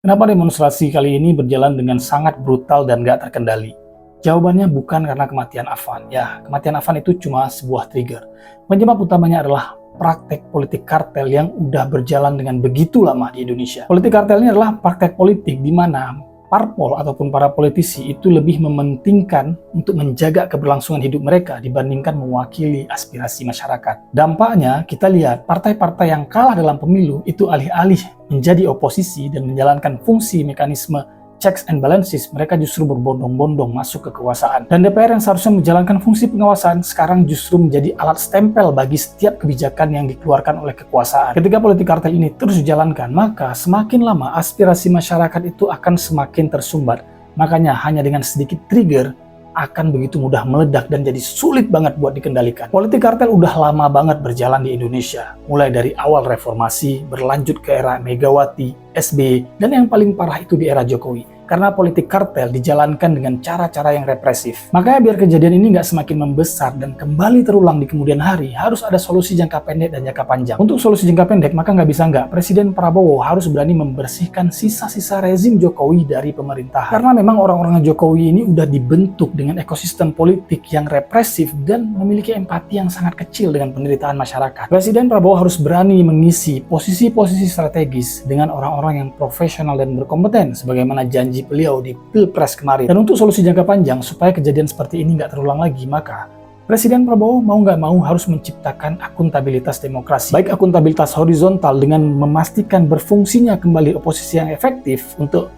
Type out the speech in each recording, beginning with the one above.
Kenapa demonstrasi kali ini berjalan dengan sangat brutal dan gak terkendali? Jawabannya bukan karena kematian Afan. Ya, kematian Afan itu cuma sebuah trigger. Penyebab utamanya adalah praktek politik kartel yang udah berjalan dengan begitu lama di Indonesia. Politik kartel ini adalah praktek politik di mana parpol ataupun para politisi itu lebih mementingkan untuk menjaga keberlangsungan hidup mereka dibandingkan mewakili aspirasi masyarakat. Dampaknya kita lihat partai-partai yang kalah dalam pemilu itu alih-alih menjadi oposisi dan menjalankan fungsi mekanisme checks and balances, mereka justru berbondong-bondong masuk ke kekuasaan. Dan DPR yang seharusnya menjalankan fungsi pengawasan sekarang justru menjadi alat stempel bagi setiap kebijakan yang dikeluarkan oleh kekuasaan. Ketika politik kartel ini terus dijalankan, maka semakin lama aspirasi masyarakat itu akan semakin tersumbat. Makanya hanya dengan sedikit trigger akan begitu mudah meledak dan jadi sulit banget buat dikendalikan. Politik kartel udah lama banget berjalan di Indonesia, mulai dari awal reformasi, berlanjut ke era Megawati, SBY, dan yang paling parah itu di era Jokowi. Karena politik kartel dijalankan dengan cara-cara yang represif. Makanya biar kejadian ini nggak semakin membesar dan kembali terulang di kemudian hari, harus ada solusi jangka pendek dan jangka panjang. Untuk solusi jangka pendek, maka nggak bisa nggak, Presiden Prabowo harus berani membersihkan sisa-sisa rezim Jokowi dari pemerintahan. Karena memang orang-orang Jokowi ini udah dibentuk dengan ekosistem politik yang represif dan memiliki empati yang sangat kecil dengan penderitaan masyarakat. Presiden Prabowo harus berani mengisi posisi-posisi strategis dengan orang-orang yang profesional dan berkompeten, sebagaimana janji beliau di Pilpres kemarin. Dan untuk solusi jangka panjang supaya kejadian seperti ini nggak terulang lagi, maka Presiden Prabowo mau nggak mau harus menciptakan akuntabilitas demokrasi. Baik akuntabilitas horizontal dengan memastikan berfungsinya kembali oposisi yang efektif untuk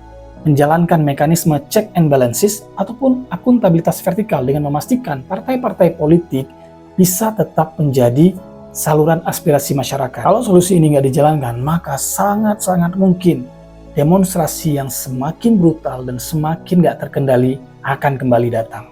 menjalankan mekanisme check and balances, ataupun akuntabilitas vertikal dengan memastikan partai-partai politik bisa tetap menjadi saluran aspirasi masyarakat. Kalau solusi ini nggak dijalankan, maka sangat-sangat mungkin demonstrasi yang semakin brutal dan semakin gak terkendali akan kembali datang.